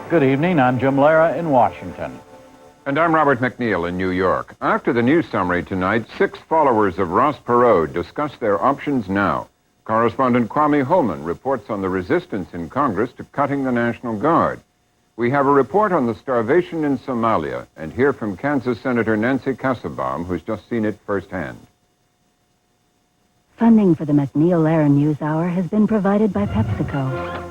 Good evening. I'm Jim Lehrer in Washington. And I'm Robert MacNeil in New York. After the news summary tonight, 6 followers of Ross Perot discuss their options now. Correspondent Kwame Holman reports on the resistance in Congress to cutting the National Guard. We have a report on the starvation in Somalia and hear from Kansas Senator Nancy Kassebaum, who's just seen it firsthand. Funding for the MacNeil-Lehrer NewsHour has been provided by PepsiCo.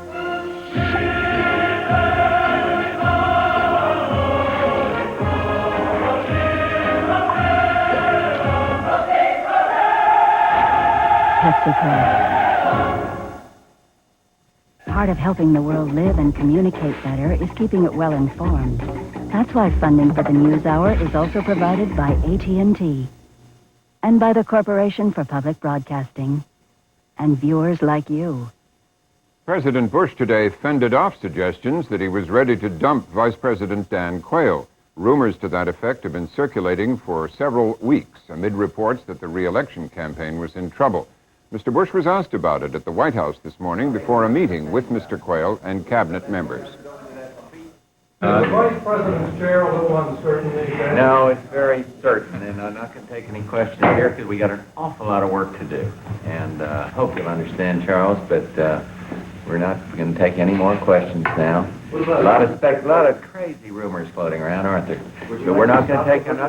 PepsiCo. Part of helping the world live and communicate better is keeping it well informed. That's why funding for the NewsHour is also provided by AT&T and by the Corporation for Public Broadcasting and viewers like you. President Bush today fended off suggestions that he was ready to dump Vice President Dan Quayle. Rumors to that effect have been circulating for several weeks amid reports that the re-election campaign was in trouble. Mr. Bush was asked about it at the White House this morning before a meeting with Mr. Quayle and cabinet members. Is the Vice President's chair a little uncertain these days? No, it's very certain, and I'm not going to take any questions here because we got an awful lot of work to do. And I hope you'll understand, Charles, but we're not going to take any more questions now. A lot of crazy rumors floating around, aren't there? But I'm not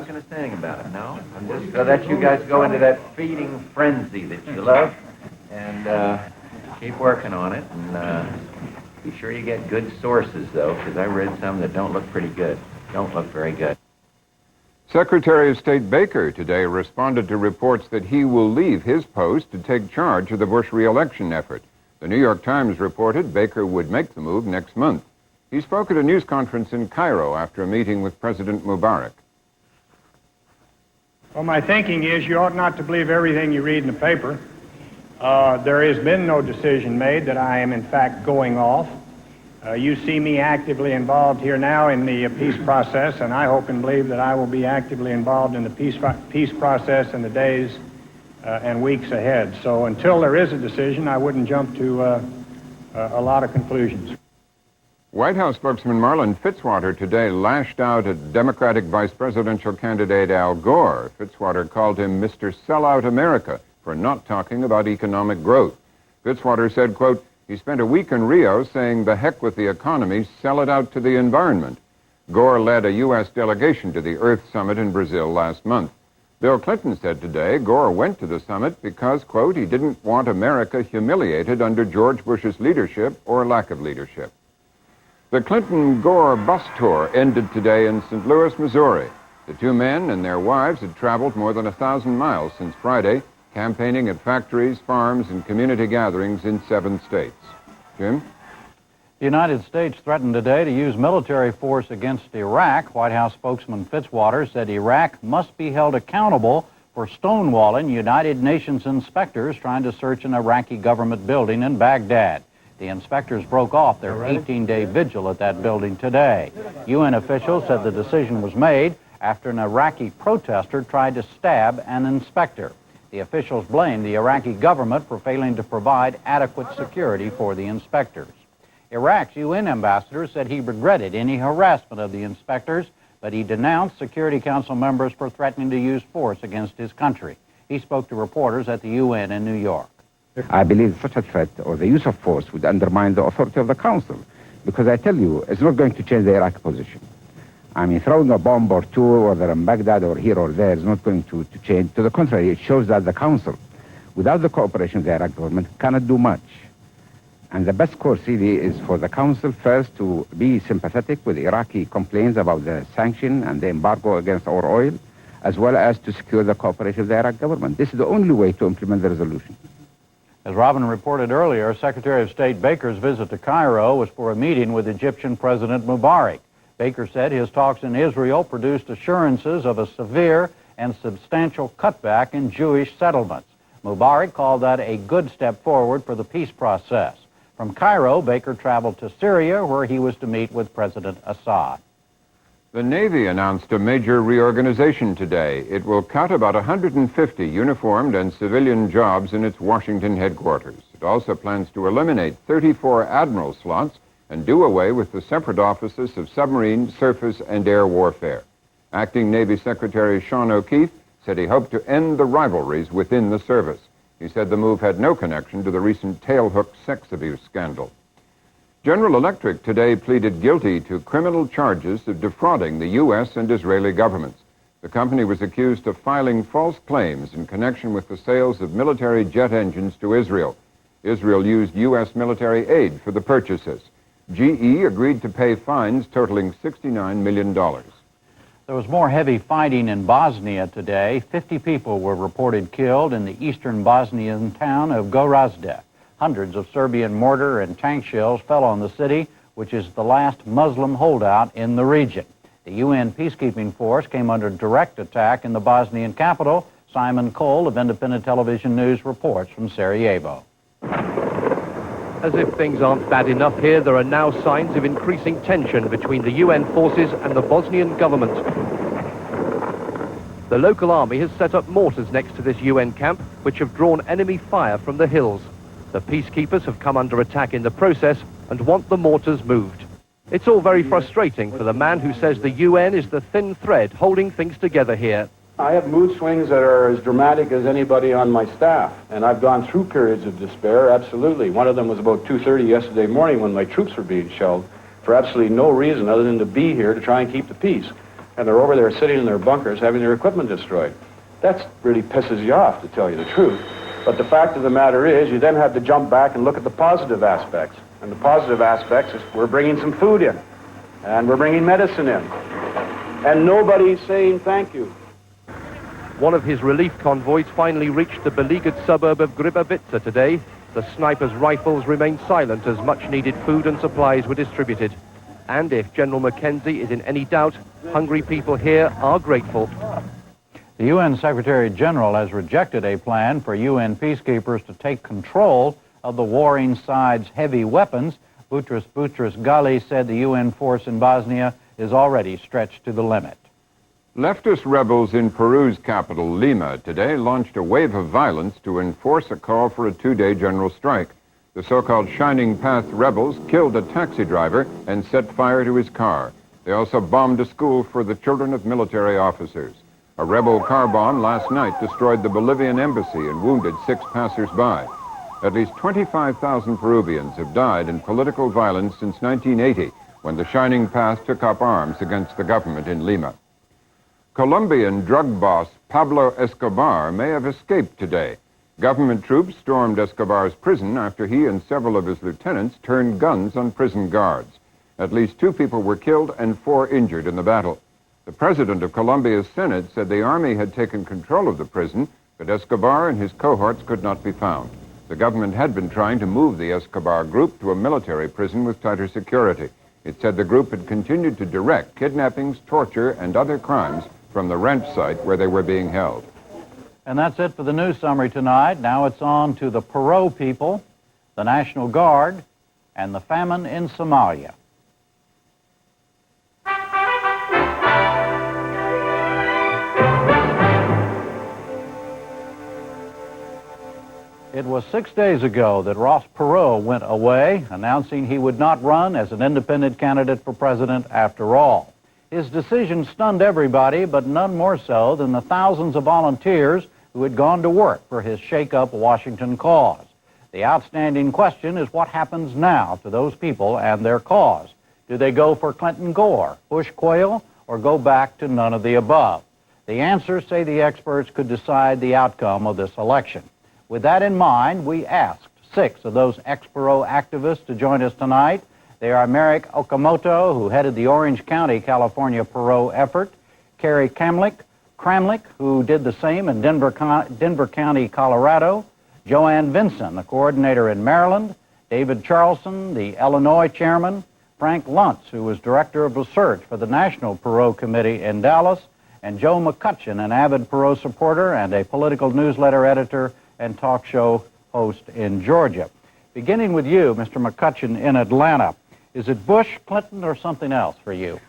going to say anything about it, no. I'm just going to let you guys go into that feeding frenzy that you love and keep working on it. And be sure you get good sources, though, because I read some that don't look pretty good. Don't look very good. Secretary of State Baker today responded to reports that he will leave his post to take charge of the Bush re-election effort. The New York Times reported Baker would make the move next month. He spoke at a news conference in Cairo after a meeting with President Mubarak. Well, my thinking is you ought not to believe everything you read in the paper. There has been no decision made that I am, in fact, going off. You see me actively involved here now in the peace process, and I hope and believe that I will be actively involved in the peace process in the days and weeks ahead. So until there is a decision, I wouldn't jump to a lot of conclusions. White House spokesman Marlin Fitzwater today lashed out at Democratic vice presidential candidate Al Gore. Fitzwater called him Mr. Sellout America for not talking about economic growth. Fitzwater said, quote, he spent a week in Rio saying the heck with the economy, sell it out to the environment. Gore led a U.S. delegation to the Earth Summit in Brazil last month. Bill Clinton said today Gore went to the summit because, quote, he didn't want America humiliated under George Bush's leadership or lack of leadership. The Clinton-Gore bus tour ended today in St. Louis, Missouri. The two men and their wives had traveled more than 1,000 miles since Friday, campaigning at factories, farms, and community gatherings in 7 states. Jim? The United States threatened today to use military force against Iraq. White House spokesman Fitzwater said Iraq must be held accountable for stonewalling United Nations inspectors trying to search an Iraqi government building in Baghdad. The inspectors broke off their 18-day vigil at that building today. UN officials said the decision was made after an Iraqi protester tried to stab an inspector. The officials blamed the Iraqi government for failing to provide adequate security for the inspectors. Iraq's UN ambassador said he regretted any harassment of the inspectors, but he denounced Security Council members for threatening to use force against his country. He spoke to reporters at the UN in New York. I believe such a threat or the use of force would undermine the authority of the Council, because I tell you, it's not going to change the Iraqi position. I mean, throwing a bomb or two, whether in Baghdad or here or there, is not going to change. To the contrary, it shows that the Council, without the cooperation of the Iraqi government, cannot do much. And the best course really is for the Council first to be sympathetic with Iraqi complaints about the sanction and the embargo against our oil, as well as to secure the cooperation of the Iraqi government. This is the only way to implement the resolution. As Robin reported earlier, Secretary of State Baker's visit to Cairo was for a meeting with Egyptian President Mubarak. Baker said his talks in Israel produced assurances of a severe and substantial cutback in Jewish settlements. Mubarak called that a good step forward for the peace process. From Cairo, Baker traveled to Syria, where he was to meet with President Assad. The Navy announced a major reorganization today. It will cut about 150 uniformed and civilian jobs in its Washington headquarters. It also plans to eliminate 34 admiral slots and do away with the separate offices of submarine, surface, and air warfare. Acting Navy Secretary Sean O'Keefe said he hoped to end the rivalries within the service. He said the move had no connection to the recent tailhook sex abuse scandal. General Electric today pleaded guilty to criminal charges of defrauding the U.S. and Israeli governments. The company was accused of filing false claims in connection with the sales of military jet engines to Israel. Israel used U.S. military aid for the purchases. GE agreed to pay fines totaling $69 million. There was more heavy fighting in Bosnia today. 50 people were reported killed in the eastern Bosnian town of Gorazde. Hundreds of Serbian mortar and tank shells fell on the city, which is the last Muslim holdout in the region. The UN peacekeeping force came under direct attack in the Bosnian capital. Simon Cole of Independent Television News reports from Sarajevo. As if things aren't bad enough here, there are now signs of increasing tension between the UN forces and the Bosnian government. The local army has set up mortars next to this UN camp, which have drawn enemy fire from the hills. The peacekeepers have come under attack in the process and want the mortars moved. It's all very frustrating for the man who says the UN is the thin thread holding things together here. I have mood swings that are as dramatic as anybody on my staff, and I've gone through periods of despair, absolutely. One of them was about 2:30 yesterday morning when my troops were being shelled for absolutely no reason other than to be here to try and keep the peace. And they're over there sitting in their bunkers having their equipment destroyed. That really pisses you off, to tell you the truth. But the fact of the matter is, you then have to jump back and look at the positive aspects. And the positive aspects is we're bringing some food in, and we're bringing medicine in, and nobody's saying thank you. One of his relief convoys finally reached the beleaguered suburb of Gribavica today. The snipers' rifles remained silent as much-needed food and supplies were distributed. And if General Mackenzie is in any doubt, hungry people here are grateful. The UN Secretary General has rejected a plan for UN peacekeepers to take control of the warring sides' heavy weapons. Boutros Ghali said the UN force in Bosnia is already stretched to the limit. Leftist rebels in Peru's capital, Lima, today launched a wave of violence to enforce a call for a two-day general strike. The so-called Shining Path rebels killed a taxi driver and set fire to his car. They also bombed a school for the children of military officers. A rebel car bomb last night destroyed the Bolivian embassy and wounded 6 passers-by. At least 25,000 Peruvians have died in political violence since 1980, when the Shining Path took up arms against the government in Lima. Colombian drug boss Pablo Escobar may have escaped today. Government troops stormed Escobar's prison after he and several of his lieutenants turned guns on prison guards. At least 2 people were killed and 4 injured in the battle. The president of Colombia's Senate said the army had taken control of the prison, but Escobar and his cohorts could not be found. The government had been trying to move the Escobar group to a military prison with tighter security. It said the group had continued to direct kidnappings, torture, and other crimes from the ranch site where they were being held. And that's it for the news summary tonight. Now it's on to the Perot people, the National Guard, and the famine in Somalia. It was 6 days ago that Ross Perot went away, announcing he would not run as an independent candidate for president after all. His decision stunned everybody, but none more so than the thousands of volunteers who had gone to work for his shake-up Washington cause. The outstanding question is what happens now to those people and their cause. Do they go for Clinton Gore, Bush Quayle, or go back to none of the above? The answers, say the experts, could decide the outcome of this election. With that in mind, we asked 6 of those ex-Perot activists to join us tonight. They are Merrick Okamoto, who headed the Orange County, California Perot effort, Carrie Kramlich, who did the same in Denver County, Colorado, Joanne Vinson, a coordinator in Maryland, David Charlson, the Illinois chairman, Frank Luntz, who was director of research for the National Perot Committee in Dallas, and Joe McCutcheon, an avid Perot supporter and a political newsletter editor and talk show host in Georgia. Beginning with you, Mr. McCutcheon in Atlanta, is it Bush, Clinton, or something else for you?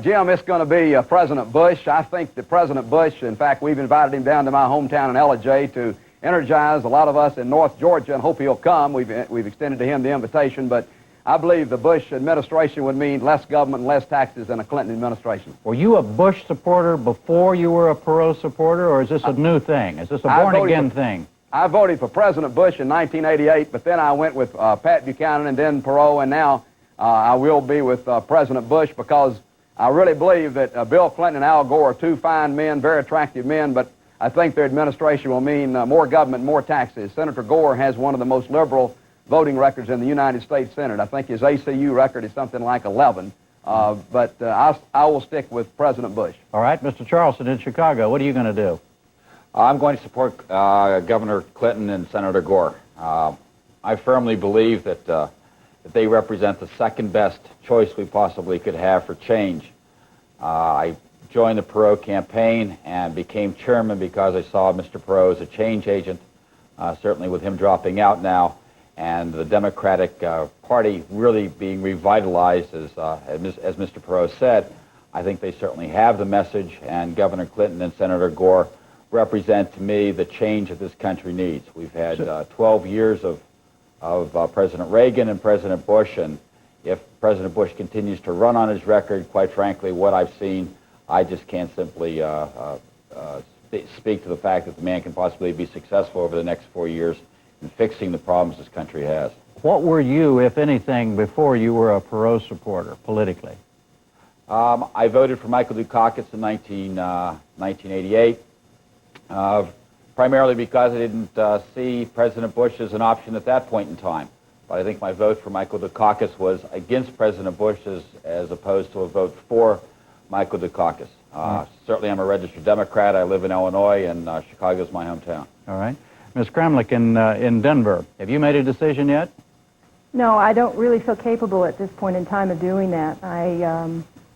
Jim, it's going to be President Bush. I think that President Bush, in fact, we've invited him down to my hometown in Ellijay to energize a lot of us in North Georgia and hope he'll come. We've extended to him the invitation, but I believe the Bush administration would mean less government and less taxes than a Clinton administration. Were you a Bush supporter before you were a Perot supporter, or is this a new thing? Is this a born-again thing? I voted for President Bush in 1988, but then I went with Pat Buchanan and then Perot, and now I will be with President Bush because I really believe that Bill Clinton and Al Gore are two fine men, very attractive men, but I think their administration will mean more government, more taxes. Senator Gore has one of the most liberal voting records in the United States Senate. I think his ACU record is something like 11, but I will stick with President Bush. All right, Mr. Charleston in Chicago, what are you going to do? I'm going to support Governor Clinton and Senator Gore. I firmly believe that they represent the second best choice we possibly could have for change. I joined the Perot campaign and became chairman because I saw Mr. Perot as a change agent, certainly with him dropping out now, and the Democratic Party really being revitalized, as Mr. Perot said. I think they certainly have the message, and Governor Clinton and Senator Gore represent to me the change that this country needs. We've had 12 years of President Reagan and President Bush, and if President Bush continues to run on his record, quite frankly, what I've seen, I just can't simply speak to the fact that the man can possibly be successful over the next 4 years in fixing the problems this country has. What were you, if anything, before you were a Perot supporter, politically? I voted for Michael Dukakis in 1988, primarily because I didn't see President Bush as an option at that point in time. But I think my vote for Michael Dukakis was against President Bush as opposed to a vote for Michael Dukakis. Certainly I'm a registered Democrat. I live in Illinois, and Chicago's my hometown. All right. Ms. Kramlich in Denver, have you made a decision yet? No, I don't really feel capable at this point in time of doing that. I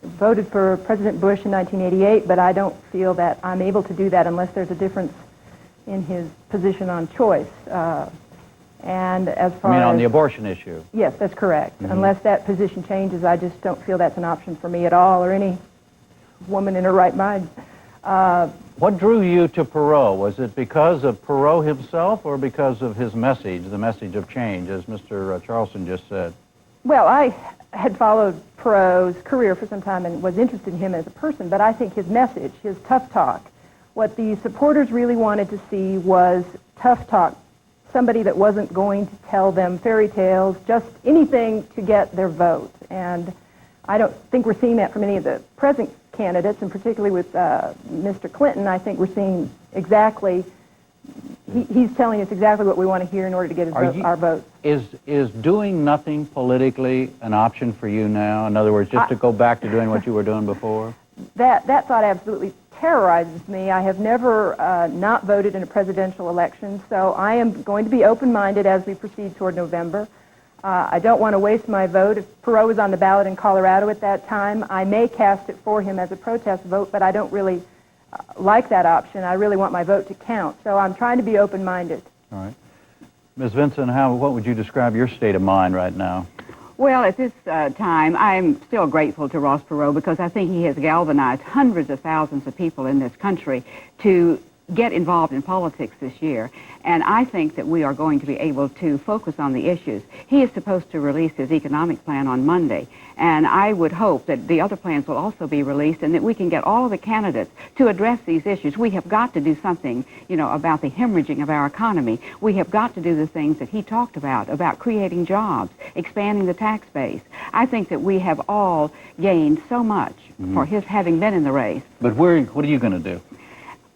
voted for President Bush in 1988, but I don't feel that I'm able to do that unless there's a difference in his position on choice. And as far as... You mean on as, the abortion issue? Yes, that's correct. Mm-hmm. Unless that position changes, I just don't feel that's an option for me at all, or any woman in her right mind. What drew you to Perot? Was it because of Perot himself or because of his message, the message of change, as Mr. Charleston just said? Well, I had followed Perot's career for some time and was interested in him as a person, but I think his message, his tough talk, what the supporters really wanted to see was tough talk, somebody that wasn't going to tell them fairy tales, just anything to get their vote. And I don't think we're seeing that from any of the present candidates, and particularly with Mr. Clinton. I think we're seeing exactly, he's telling us exactly what we want to hear in order to get our votes. Is doing nothing politically an option for you now? In other words, just to go back to doing what you were doing before? That thought absolutely terrorizes me. I have never not voted in a presidential election, so I am going to be open-minded as we proceed toward November. I don't want to waste my vote. If Perot was on the ballot in Colorado at that time, I may cast it for him as a protest vote, but I don't really like that option. I really want my vote to count, so I'm trying to be open-minded. All right. Ms. Vinson, what would you describe your state of mind right now? Well, at this time, I'm still grateful to Ross Perot because I think he has galvanized hundreds of thousands of people in this country to get involved in politics this year. And I think that we are going to be able to focus on the issues. He is supposed to release his economic plan on Monday. And I would hope that the other plans will also be released and that we can get all of the candidates to address these issues. We have got to do something, about the hemorrhaging of our economy. We have got to do the things that he talked about creating jobs, expanding the tax base. I think that we have all gained so much for his having been in the race. But what are you going to do?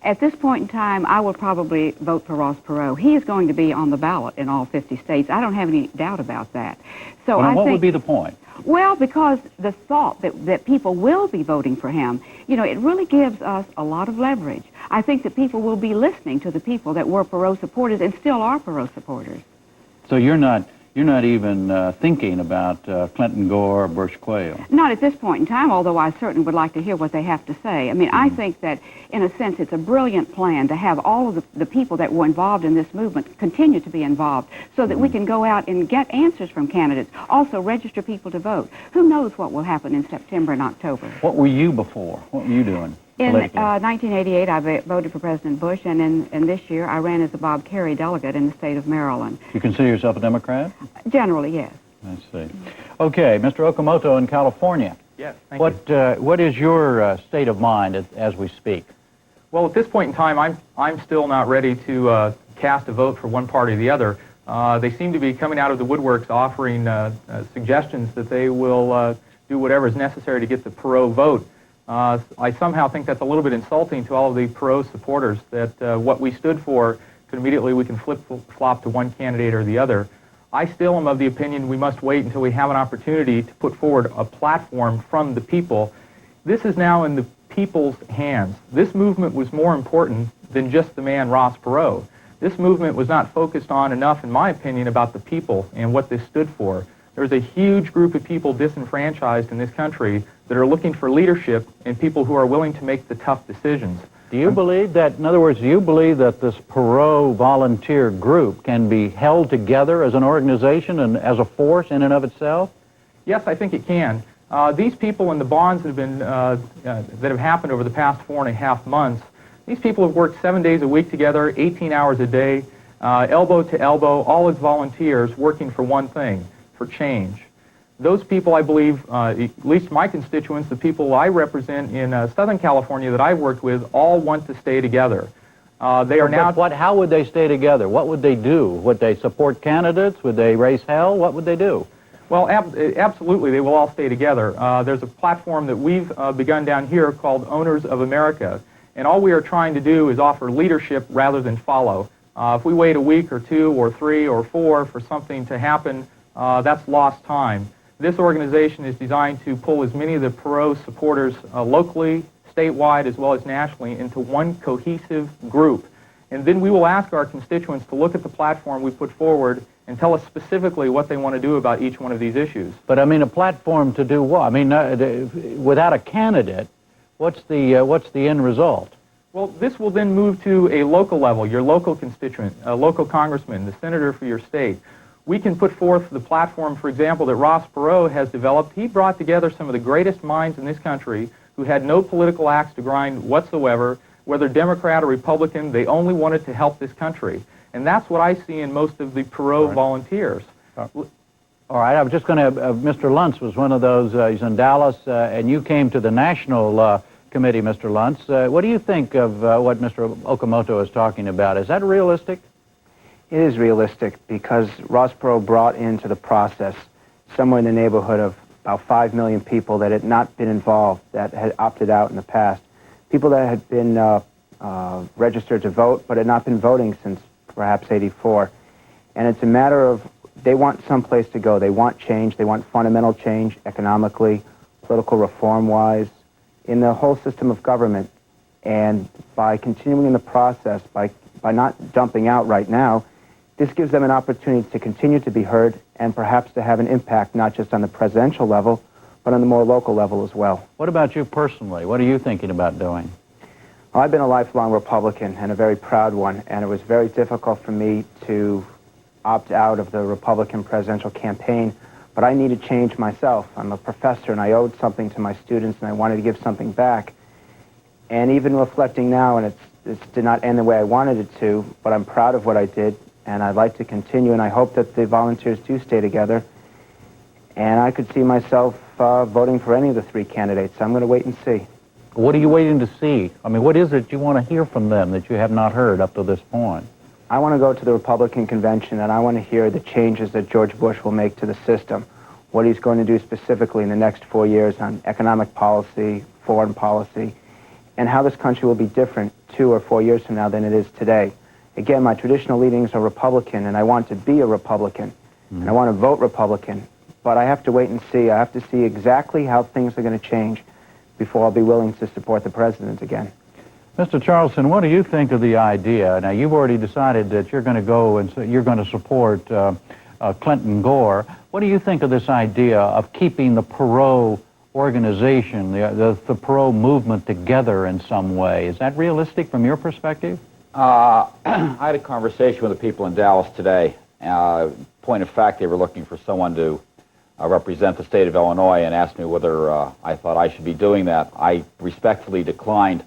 At this point in time, I will probably vote for Ross Perot. He is going to be on the ballot in all 50 states. I don't have any doubt about that. So what would be the point? Well, because the thought that people will be voting for him, it really gives us a lot of leverage. I think that people will be listening to the people that were Perot supporters and still are Perot supporters. So you're not even thinking about Clinton, Gore, or Bush Quayle? Not at this point in time, although I certainly would like to hear what they have to say. I mean, I think that, in a sense, it's a brilliant plan to have all of the people that were involved in this movement continue to be involved so that we can go out and get answers from candidates, also register people to vote. Who knows what will happen in September and October? What were you before? What were you doing? In 1988, I voted for President Bush, and in this year, I ran as a Bob Kerrey delegate in the state of Maryland. You consider yourself a Democrat? Generally, yes. I see. Okay, Mr. Okamoto in California. Yes, thank you. What is your state of mind as we speak? Well, at this point in time, I'm still not ready to cast a vote for one party or the other. They seem to be coming out of the woodworks offering suggestions that they will do whatever is necessary to get the Perot vote. I somehow think that's a little bit insulting to all of the Perot supporters, that what we stood for could immediately we can flip-flop to one candidate or the other. I still am of the opinion we must wait until we have an opportunity to put forward a platform from the people. This is now in the people's hands. This movement was more important than just the man Ross Perot. This movement was not focused on enough, in my opinion, about the people and what this stood for. There's a huge group of people disenfranchised in this country that are looking for leadership and people who are willing to make the tough decisions. Do you believe that, in other words, do you believe that this Perot volunteer group can be held together as an organization and as a force in and of itself? Yes, I think it can. These people and the bonds that have been that have happened over the past 4.5 months, these people have worked 7 days a week together, 18 hours a day, elbow to elbow, all as volunteers working for one thing, for change. Those people, I believe, at least my constituents, the people I represent in Southern California that I've worked with, all want to stay together. They are now... How would they stay together? What would they do? Would they support candidates? Would they raise hell? What would they do? Well, absolutely, they will all stay together. There's a platform that we've begun down here called Owners of America, and all we are trying to do is offer leadership rather than follow. If we wait a week or 2 or 3 or 4 for something to happen, that's lost time. This organization is designed to pull as many of the Perot supporters locally, statewide, as well as nationally into one cohesive group. And then we will ask our constituents to look at the platform we put forward and tell us specifically what they want to do about each one of these issues. But I mean, a platform to do what? I mean, without a candidate, what's the end result? Well, this will then move to a local level, your local constituent, a local congressman, the senator for your state. We can put forth the platform, for example, that Ross Perot has developed. He brought together some of the greatest minds in this country who had no political axe to grind whatsoever, whether Democrat or Republican. They only wanted to help this country. And that's what I see in most of the Perot volunteers. All right, I was just going to, Mr. Luntz was one of those, he's in Dallas, and you came to the national committee, Mr. Luntz. What do you think of what Mr. Okamoto is talking about? Is that realistic? It is realistic because Ross Perot brought into the process somewhere in the neighborhood of about 5 million people that had not been involved, that had opted out in the past. People that had been registered to vote but had not been voting since perhaps '84. And it's a matter of they want someplace to go. They want change. They want fundamental change economically, political reform-wise, in the whole system of government. And by continuing in the process, by not dumping out right now, this gives them an opportunity to continue to be heard and perhaps to have an impact not just on the presidential level, but on the more local level as well. What about you personally? What are you thinking about doing? Well, I've been a lifelong Republican and a very proud one, and it was very difficult for me to opt out of the Republican presidential campaign, but I needed change myself. I'm a professor and I owed something to my students and I wanted to give something back. And even reflecting now, and it did not end the way I wanted it to, but I'm proud of what I did, and I'd like to continue, and I hope that the volunteers do stay together. And I could see myself voting for any of the 3 candidates. I'm going to wait and see. What are you waiting to see? I mean, what is it you want to hear from them that you have not heard up to this point? I want to go to the Republican convention, and I want to hear the changes that George Bush will make to the system, what he's going to do specifically in the next 4 years on economic policy, foreign policy, and how this country will be different 2 or 4 years from now than it is today. Again, my traditional leanings are Republican, and I want to be a Republican, and I want to vote Republican, but I have to wait and see. I have to see exactly how things are going to change before I'll be willing to support the president again. Mr. Charleston, what do you think of the idea? Now, you've already decided that you're going to go and you're going to support Clinton Gore. What do you think of this idea of keeping the Perot organization, the Perot movement together in some way? Is that realistic from your perspective? I had a conversation with the people in Dallas today. Point of fact, they were looking for someone to represent the state of Illinois and asked me whether I thought I should be doing that. I respectfully declined.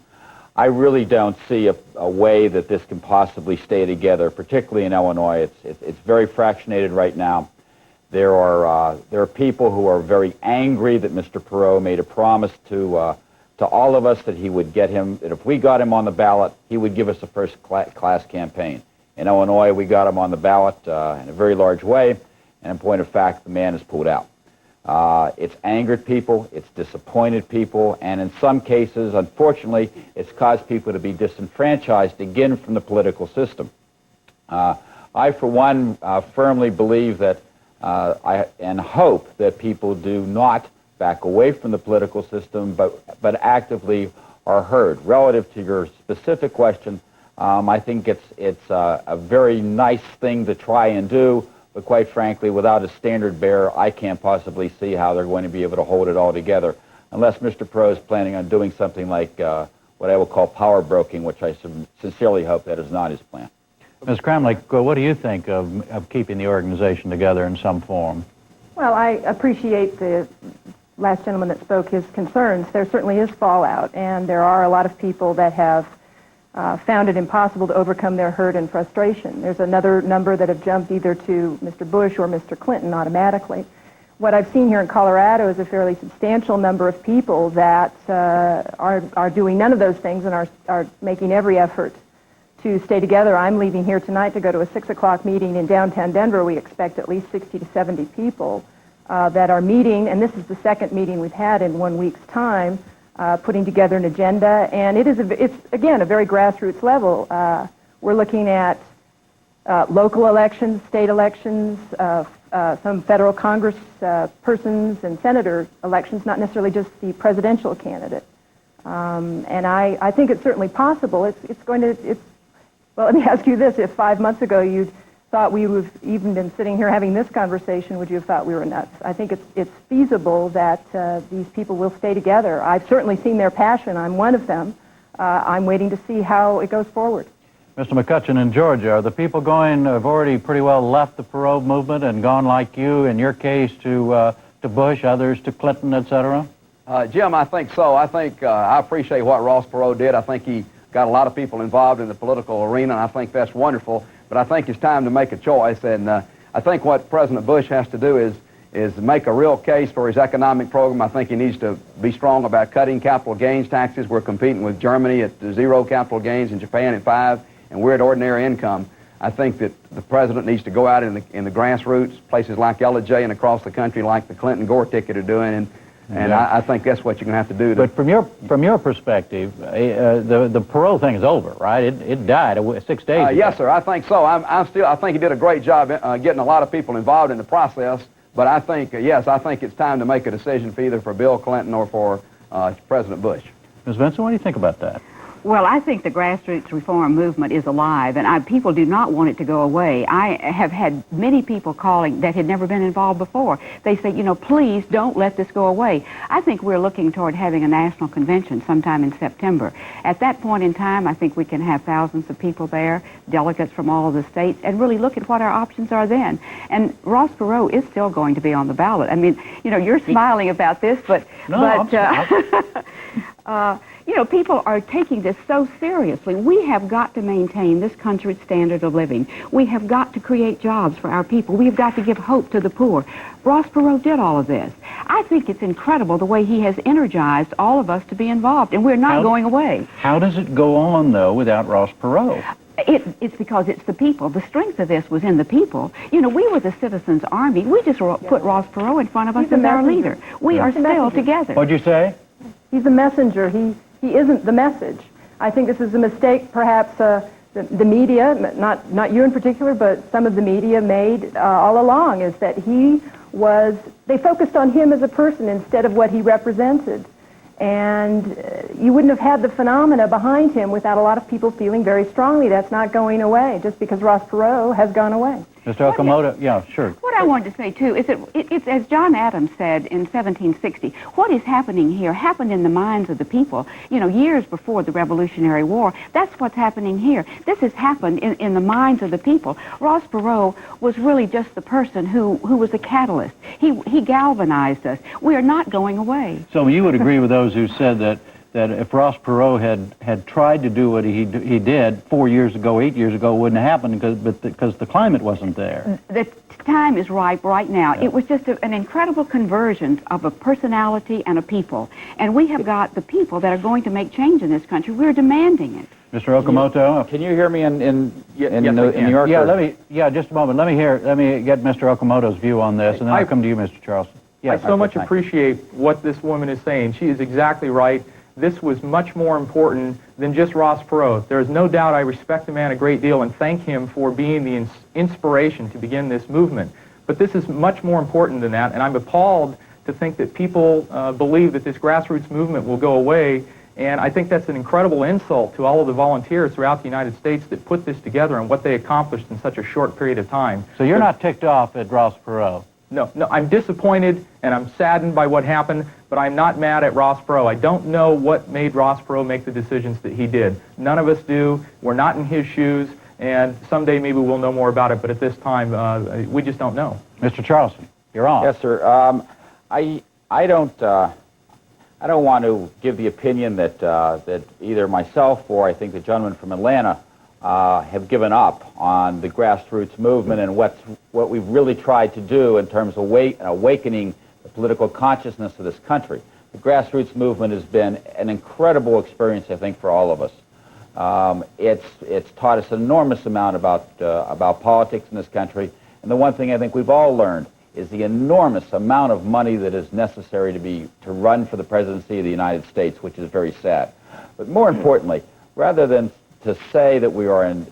I really don't see a way that this can possibly stay together, particularly in Illinois. It's very fractionated right now. There are people who are very angry that Mr. Perot made a promise to all of us that he would get him, that if we got him on the ballot, he would give us a first-class campaign. In Illinois, we got him on the ballot in a very large way, and in point of fact, the man has pulled out. It's angered people, it's disappointed people, and in some cases, unfortunately, it's caused people to be disenfranchised again from the political system. I, for one, firmly believe that and hope that people do not back away from the political system, but actively are heard. Relative to your specific question, I think it's a very nice thing to try and do, but quite frankly, without a standard bearer, I can't possibly see how they're going to be able to hold it all together, unless Mr. Perot is planning on doing something like what I will call power broking, which I sincerely hope that is not his plan. Ms. Kramlich, what do you think of keeping the organization together in some form? Well, I appreciate the last gentleman that spoke, his concerns. There certainly is fallout, and there are a lot of people that have found it impossible to overcome their hurt and frustration. There's another number that have jumped either to Mr. Bush or Mr. Clinton automatically. What I've seen here in Colorado is a fairly substantial number of people that are doing none of those things and are making every effort to stay together. I'm leaving here tonight to go to a 6 o'clock meeting in downtown Denver. We expect at least 60 to 70 people that are meeting, and this is the second meeting we've had in 1 week's time, putting together an agenda, and it's again, a very grassroots level. We're looking at local elections, state elections, some federal Congress persons and senator elections, not necessarily just the presidential candidate. And I think it's certainly possible. Well, let me ask you this. If 5 months ago you'd thought we would have even been sitting here having this conversation, would you have thought we were nuts? I think it's feasible that these people will stay together. I've certainly seen their passion. I'm one of them. I'm waiting to see how it goes forward. Mr. McCutcheon in Georgia, are the people have already pretty well left the Perot movement and gone like you, in your case, to Bush, others to Clinton, et cetera? Jim, I think so. I think I appreciate what Ross Perot did. I think he got a lot of people involved in the political arena, and I think that's wonderful. But I think it's time to make a choice, and I think what President Bush has to do is make a real case for his economic program. I think he needs to be strong about cutting capital gains taxes. We're competing with Germany at 0 capital gains and Japan at 5, and we're at ordinary income. I think that the president needs to go out in the grassroots, places like LJ and across the country like the Clinton-Gore ticket are doing, and I think that's what you're going to have to do. But from your perspective, the Perot thing is over, right? It died 6 days ago. Yes, sir. I think so. I think he did a great job getting a lot of people involved in the process. But I think, yes, I think it's time to make a decision for either for Bill Clinton or for President Bush. Ms. Vinson, what do you think about that? Well, I think the grassroots reform movement is alive, and people do not want it to go away. I have had many people calling that had never been involved before. They say, please don't let this go away. I think we're looking toward having a national convention sometime in September. At that point in time, I think we can have thousands of people there, delegates from all of the states, and really look at what our options are then. And Ross Perot is still going to be on the ballot. I mean, you're smiling about this, but people are taking this so seriously. We have got to maintain this country's standard of living. We have got to create jobs for our people. We have got to give hope to the poor. Ross Perot did all of this. I think it's incredible the way he has energized all of us to be involved, and we're not going away. How does it go on, though, without Ross Perot? It's because it's the people. The strength of this was in the people. We were the citizens' army. We just put Ross Perot in front of us as our leader. We are still together. What'd you say? He's a messenger. He isn't the message. I think this is a mistake perhaps the media, not you in particular, but some of the media made all along, is that they focused on him as a person instead of what he represented. And you wouldn't have had the phenomena behind him without a lot of people feeling very strongly that's not going away, just because Ross Perot has gone away. Mr. Okamoto, yeah, sure. What I wanted to say, too, is that it's as John Adams said in 1760, what is happening here happened in the minds of the people, years before the Revolutionary War. That's what's happening here. This has happened in the minds of the people. Ross Perot was really just the person who was a catalyst. He galvanized us. We are not going away. So you would agree with those who said that if Ross Perot had tried to do what he did 4 years ago, 8 years ago, it wouldn't have happened because the climate wasn't there. The time is ripe right now. It was just an incredible convergence of a personality and a people. And we have got the people that are going to make change in this country. We're demanding it. Mr. Okamoto? Can you hear me in Yes, New York? Yeah, just a moment. Let me get Mr. Okamoto's view on this, and then I'll come to you, Mr. Charleston. Yes, I so much appreciate what this woman is saying. She is exactly right. This was much more important than just Ross Perot. There is no doubt I respect the man a great deal and thank him for being the inspiration to begin this movement. But this is much more important than that, and I'm appalled to think that people believe that this grassroots movement will go away. And I think that's an incredible insult to all of the volunteers throughout the United States that put this together and what they accomplished in such a short period of time. So you're not ticked off at Ross Perot? No, I'm disappointed and I'm saddened by what happened, but I'm not mad at Ross Perot. I don't know what made Ross Perot make the decisions that he did. None of us do. We're not in his shoes, and someday maybe we'll know more about it, but at this time, we just don't know. Mr. Charleston, you're on. Yes, sir. I don't want to give the opinion that that either myself or I think the gentleman from Atlanta have given up on the grassroots movement and what we've really tried to do in terms of awakening the political consciousness of this country. The grassroots movement has been an incredible experience, I think, for all of us. It's taught us an enormous amount about politics in this country, and the one thing I think we've all learned is the enormous amount of money that is necessary to run for the presidency of the United States, which is very sad. But more importantly, rather than to say that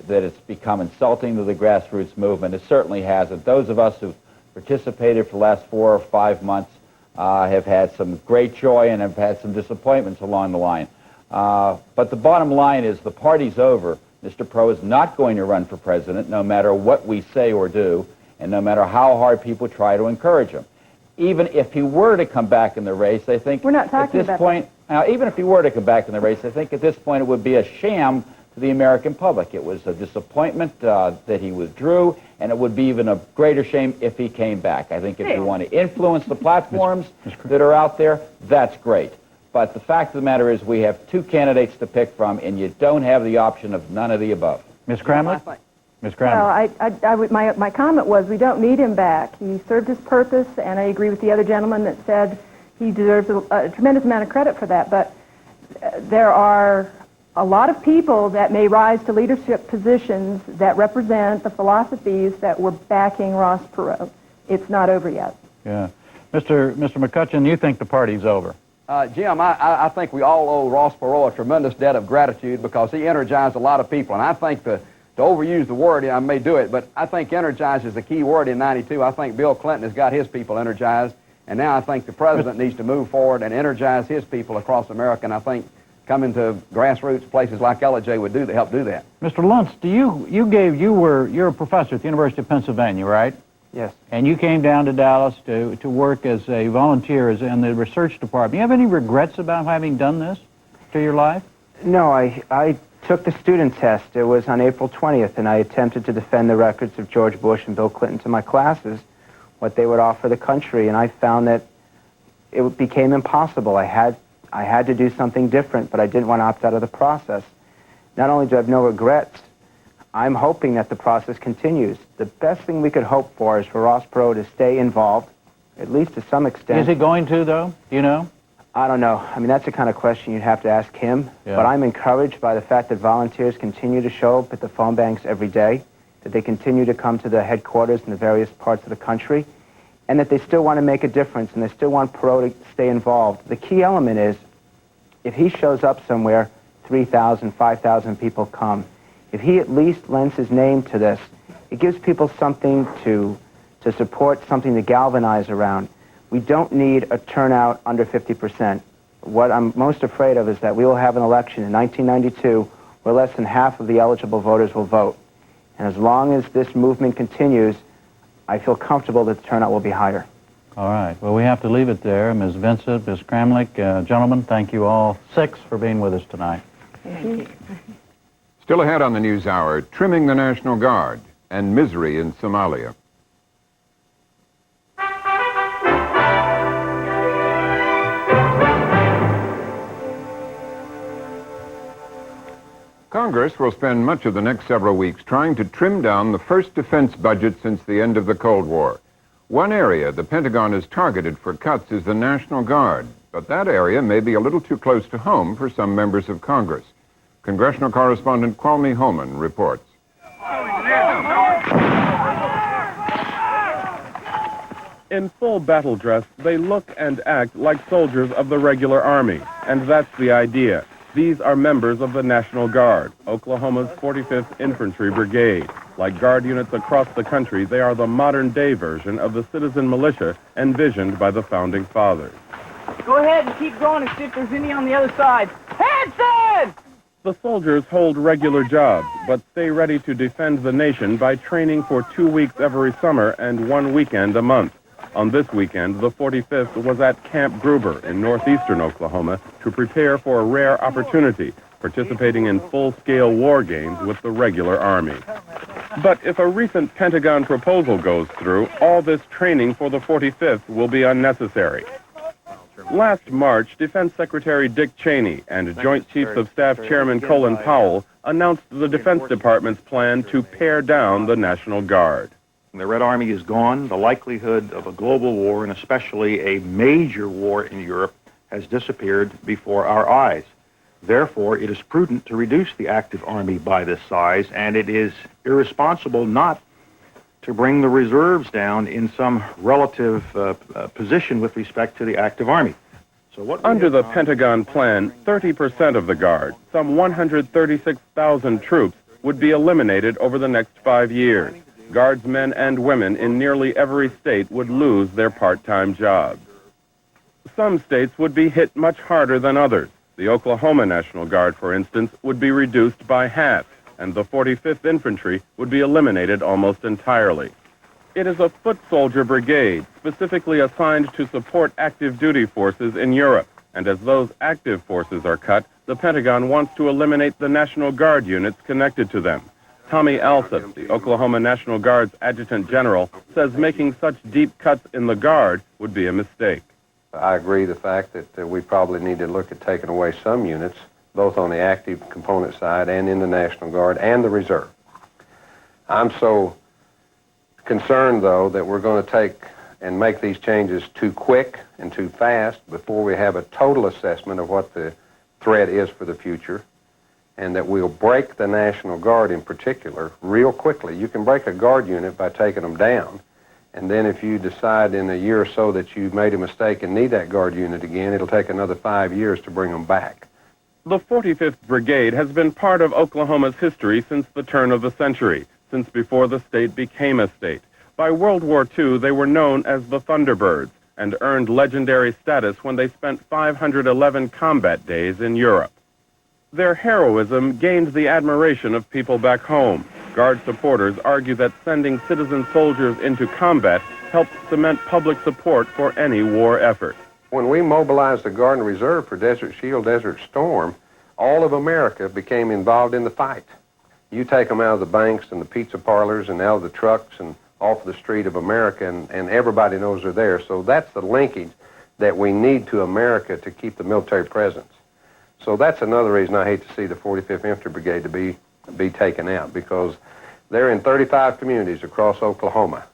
that it's become insulting to the grassroots movement, it certainly hasn't. Those of us who've participated for the last 4 or 5 months have had some great joy and have had some disappointments along the line. But the bottom line is the party's over. Mr. Perot is not going to run for president, no matter what we say or do, and no matter how hard people try to encourage him. Even if he were to come back in the race, I think we're not talking at this point, even if he were to come back in the race, I think at this point it would be a sham to the American public. It was a disappointment that he withdrew, and it would be even a greater shame if he came back. I think if you want to influence the platforms that are out there, that's great. But the fact of the matter is we have 2 candidates to pick from, and you don't have the option of none of the above. Ms. Cramlett? Ms. Cramlett? Well, my comment was we don't need him back. He served his purpose, and I agree with the other gentleman that said he deserves a tremendous amount of credit for that. But there are a lot of people that may rise to leadership positions that represent the philosophies that were backing Ross Perot. It's not over yet. Yeah. Mr. McCutcheon, you think the party's over? Jim, I think we all owe Ross Perot a tremendous debt of gratitude because he energized a lot of people. And I think to overuse the word, I may do it, but I think energize is the key word in '92. I think Bill Clinton has got his people energized, and now I think the president needs to move forward and energize his people across America, and I think coming to grassroots places like LJ would help do that. Mr. Luntz, you're a professor at the University of Pennsylvania, right? Yes. And you came down to Dallas to work as a volunteer in the research department. Do you have any regrets about having done this to your life? No, I took the student test. It was on April 20th, and I attempted to defend the records of George Bush and Bill Clinton to my classes, what they would offer the country, and I found that it became impossible. I had to do something different, but I didn't want to opt out of the process. Not only do I have no regrets, I'm hoping that the process continues. The best thing we could hope for is for Ross Perot to stay involved, at least to some extent. Is he going to, though? Do you know? I don't know. I mean, that's the kind of question you'd have to ask him. Yeah. But I'm encouraged by the fact that volunteers continue to show up at the phone banks every day, that they continue to come to the headquarters in the various parts of the country, and that they still want to make a difference, and they still want Perot to stay involved. The key element is, if he shows up somewhere, 3,000, 5,000 people come. If he at least lends his name to this, it gives people something to support, something to galvanize around. We don't need a turnout under 50%. What I'm most afraid of is that we will have an election in 1992 where less than half of the eligible voters will vote. And as long as this movement continues, I feel comfortable that the turnout will be higher. All right. Well, we have to leave it there. Ms. Vincent, Ms. Kramlich, gentlemen, thank you all 6 for being with us tonight. Thank you. Still ahead on the NewsHour, trimming the National Guard and misery in Somalia. Congress will spend much of the next several weeks trying to trim down the first defense budget since the end of the Cold War. One area the Pentagon has targeted for cuts is the National Guard, but that area may be a little too close to home for some members of Congress. Congressional correspondent Kwame Holman reports. In full battle dress, they look and act like soldiers of the regular army, and that's the idea. These are members of the National Guard, Oklahoma's 45th Infantry Brigade. Like Guard units across the country, they are the modern-day version of the citizen militia envisioned by the Founding Fathers. Go ahead and keep going and see if there's any on the other side. Hanson! The soldiers hold regular jobs, but stay ready to defend the nation by training for 2 weeks every summer and 1 weekend a month. On this weekend, the 45th was at Camp Gruber in northeastern Oklahoma to prepare for a rare opportunity, participating in full-scale war games with the regular Army. But if a recent Pentagon proposal goes through, all this training for the 45th will be unnecessary. Last March, Defense Secretary Dick Cheney and Joint Chiefs of Staff Chairman Colin Powell announced the Defense Department's plan to pare down the National Guard. The Red Army is gone. The likelihood of a global war, and especially a major war in Europe, has disappeared before our eyes. Therefore, it is prudent to reduce the active army by this size, and it is irresponsible not to bring the reserves down in some relative position with respect to the active army. So under the Pentagon plan, 30% of the Guard, some 136,000 troops, would be eliminated over the next 5 years. Guardsmen and women in nearly every state would lose their part-time jobs. Some states would be hit much harder than others. The Oklahoma National Guard, for instance, would be reduced by half, and the 45th Infantry would be eliminated almost entirely. It is a foot soldier brigade, specifically assigned to support active duty forces in Europe, and as those active forces are cut, the Pentagon wants to eliminate the National Guard units connected to them. Tommy Alsop, the Oklahoma National Guard's Adjutant General, says making such deep cuts in the Guard would be a mistake. I agree the fact that we probably need to look at taking away some units, both on the active component side and in the National Guard and the Reserve. I'm so concerned, though, that we're going to take and make these changes too quick and too fast before we have a total assessment of what the threat is for the future, and that we'll break the National Guard in particular real quickly. You can break a Guard unit by taking them down, and then if you decide in a year or so that you've made a mistake and need that Guard unit again, it'll take another 5 years to bring them back. The 45th Brigade has been part of Oklahoma's history since the turn of the century, since before the state became a state. By World War II, they were known as the Thunderbirds and earned legendary status when they spent 511 combat days in Europe. Their heroism gained the admiration of people back home. Guard supporters argue that sending citizen soldiers into combat helps cement public support for any war effort. When we mobilized the Guard and Reserve for Desert Shield, Desert Storm, all of America became involved in the fight. You take them out of the banks and the pizza parlors and out of the trucks and off the street of America, and everybody knows they're there. So that's the linkage that we need to America to keep the military presence. So that's another reason I hate to see the 45th Infantry Brigade to be taken out, because they're in 35 communities across Oklahoma.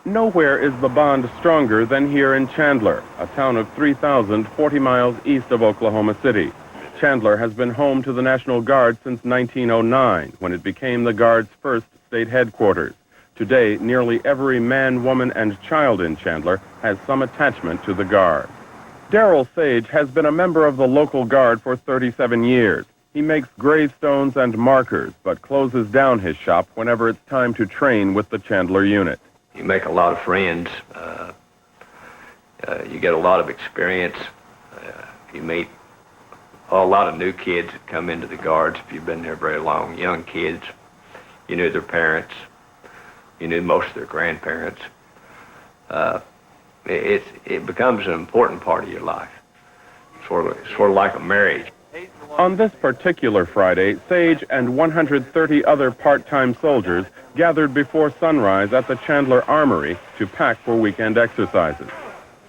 Nowhere is the bond stronger than here in Chandler, a town of 3,000 40 miles east of Oklahoma City. Chandler has been home to the National Guard since 1909, when it became the Guard's first state headquarters. Today, nearly every man, woman, and child in Chandler has some attachment to the Guard. Darrell Sage has been a member of the local Guard for 37 years. He makes gravestones and markers, but closes down his shop whenever it's time to train with the Chandler unit. You make a lot of friends. You get a lot of experience. You meet a lot of new kids that come into the Guards if you've been there very long. Young kids. You knew their parents. You knew most of their grandparents. It becomes an important part of your life. Sort of like a marriage. On this particular Friday, Sage and 130 other part-time soldiers gathered before sunrise at the Chandler Armory to pack for weekend exercises.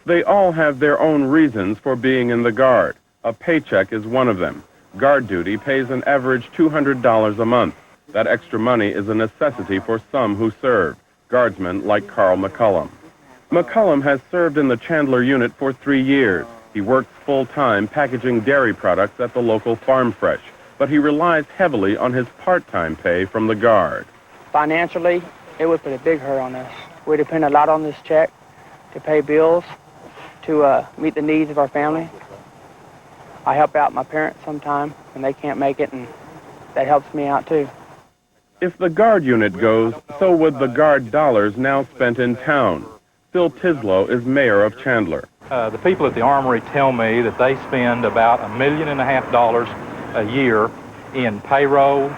They all have their own reasons for being in the Guard. A paycheck is one of them. Guard duty pays an average $200 a month. That extra money is a necessity for some who serve, guardsmen like Carl McCullum. McCullum has served in the Chandler unit for 3 years. He works full-time packaging dairy products at the local Farm Fresh, but he relies heavily on his part-time pay from the Guard. Financially, it would put a big hurt on us. We depend a lot on this check to pay bills, to meet the needs of our family. I help out my parents sometime when they can't make it, and that helps me out too. If the Guard unit goes, so would the Guard dollars now spent in town. Phil Tislow is mayor of Chandler. The people at the Armory tell me that they spend about $1.5 million a year in payroll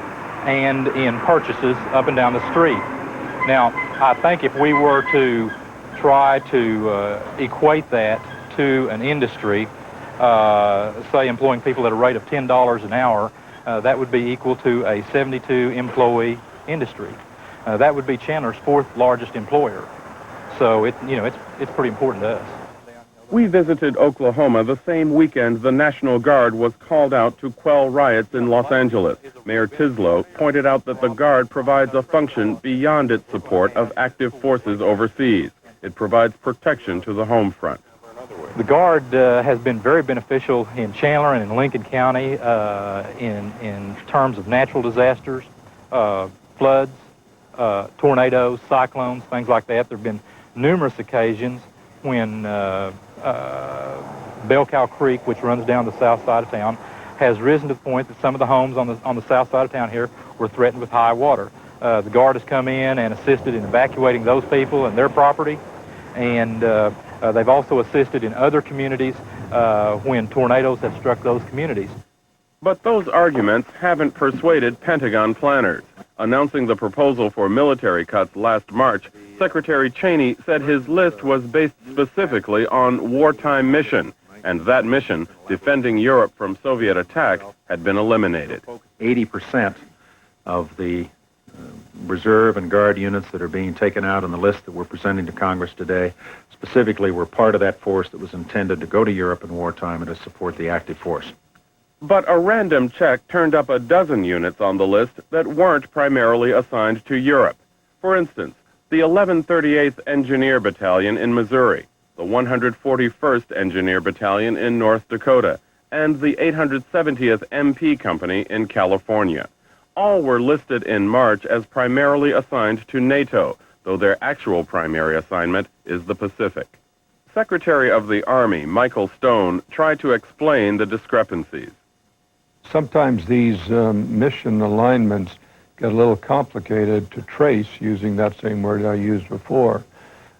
and in purchases up and down the street. Now, I think if we were to try to equate that to an industry, say employing people at a rate of $10 an hour, that would be equal to a 72-employee industry. That would be Chandler's 4th largest employer. So it's pretty important to us. We visited Oklahoma the same weekend the National Guard was called out to quell riots in Los Angeles. Mayor Tislow pointed out that the Guard provides a function beyond its support of active forces overseas. It provides protection to the home front. The Guard has been very beneficial in Chandler and in Lincoln County in terms of natural disasters, floods, tornadoes, cyclones, things like that. There have been numerous occasions when Bell Cow Creek, which runs down the south side of town, has risen to the point that some of the homes on the south side of town here were threatened with high water. The Guard has come in and assisted in evacuating those people and their property, and they've also assisted in other communities when tornadoes have struck those communities. But those arguments haven't persuaded Pentagon planners. Announcing the proposal for military cuts last March, Secretary Cheney said his list was based specifically on wartime mission, and that mission, defending Europe from Soviet attack, had been eliminated. 80% of the reserve and Guard units that are being taken out on the list that we're presenting to Congress today specifically were part of that force that was intended to go to Europe in wartime and to support the active force. But a random check turned up a dozen units on the list that weren't primarily assigned to Europe. For instance, the 1138th Engineer Battalion in Missouri, the 141st Engineer Battalion in North Dakota, and the 870th MP Company in California. All were listed in March as primarily assigned to NATO, though their actual primary assignment is the Pacific. Secretary of the Army Michael Stone tried to explain the discrepancies. Sometimes these mission alignments get a little complicated to trace using that same word I used before.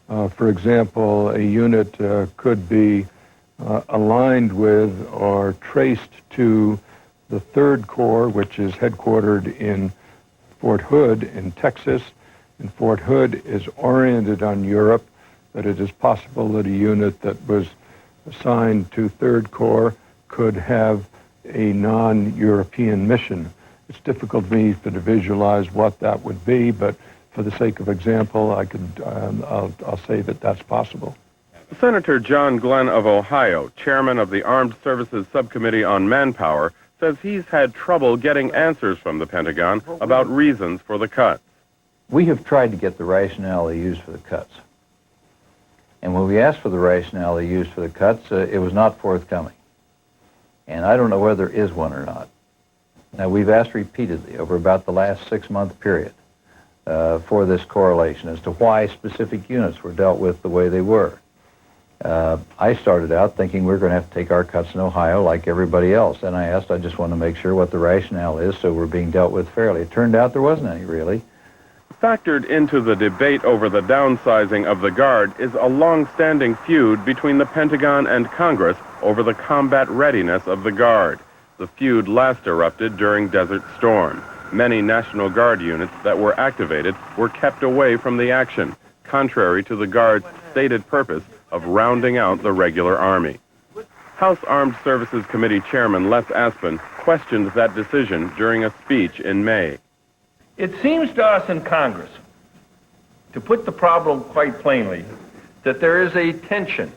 For example, a unit could be aligned with or traced to the 3rd Corps, which is headquartered in Fort Hood in Texas. And Fort Hood is oriented on Europe, but it is possible that a unit that was assigned to 3rd Corps could have a non-European mission. It's difficult for me to visualize what that would be, but for the sake of example, I'll say that that's possible. Senator John Glenn of Ohio, chairman of the Armed Services Subcommittee on Manpower, says he's had trouble getting answers from the Pentagon about reasons for the cuts. We have tried to get the rationale they used for the cuts. And when we asked for the rationale they used for the cuts, it was not forthcoming. And I don't know whether there is one or not. Now, we've asked repeatedly over about the last 6-month period for this correlation as to why specific units were dealt with the way they were. I started out thinking we're going to have to take our cuts in Ohio like everybody else. And I just want to make sure what the rationale is so we're being dealt with fairly. It turned out there wasn't any, really. Factored into the debate over the downsizing of the Guard is a long-standing feud between the Pentagon and Congress over the combat readiness of the Guard. The feud last erupted during Desert Storm. Many National Guard units that were activated were kept away from the action, contrary to the Guard's stated purpose of rounding out the regular Army. House Armed Services Committee Chairman Les Aspin questioned that decision during a speech in May. It seems to us in Congress, to put the problem quite plainly, that there is a tension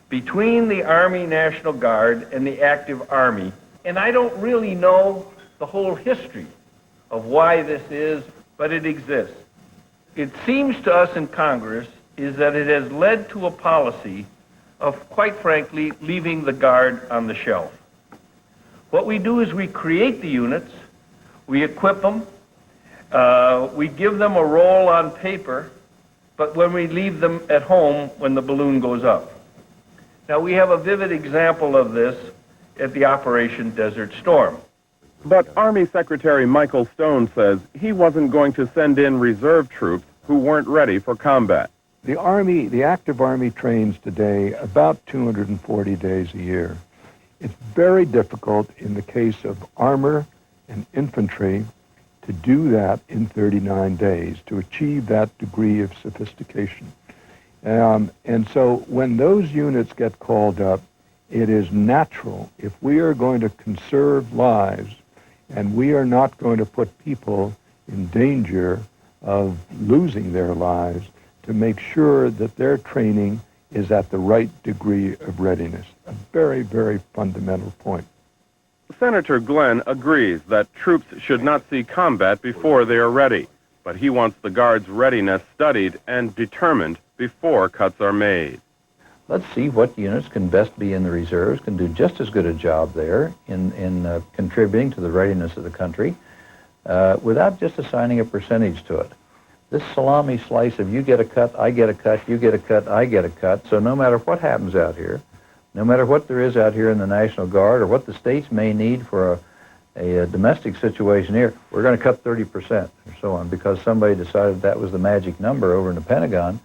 between the Army National Guard and the active Army And I don't really know the whole history of why this is, but it exists. It seems to us in Congress is that it has led to a policy of, quite frankly, leaving the Guard on the shelf. What we do is we create the units, we equip them, we give them a role on paper, but when we leave them at home when the balloon goes up. Now, we have a vivid example of this at the Operation Desert Storm. But Army Secretary Michael Stone says he wasn't going to send in reserve troops who weren't ready for combat. The Army, the active Army trains today about 240 days a year. It's very difficult in the case of armor and infantry to do that in 39 days, to achieve that degree of sophistication. And so when those units get called up, it is natural, if we are going to conserve lives and we are not going to put people in danger of losing their lives, to make sure that their training is at the right degree of readiness. A very, very fundamental point. Senator Glenn agrees that troops should not see combat before they are ready, but he wants the Guard's readiness studied and determined before cuts are made. Let's see what units can best be in the reserves, can do just as good a job there in contributing to the readiness of the country without just assigning a percentage to it. This salami slice of you get a cut, I get a cut, you get a cut, I get a cut, so no matter what happens out here, no matter what there is out here in the National Guard or what the states may need for a domestic situation here, we're going to cut 30% or so on because somebody decided that was the magic number over in the Pentagon.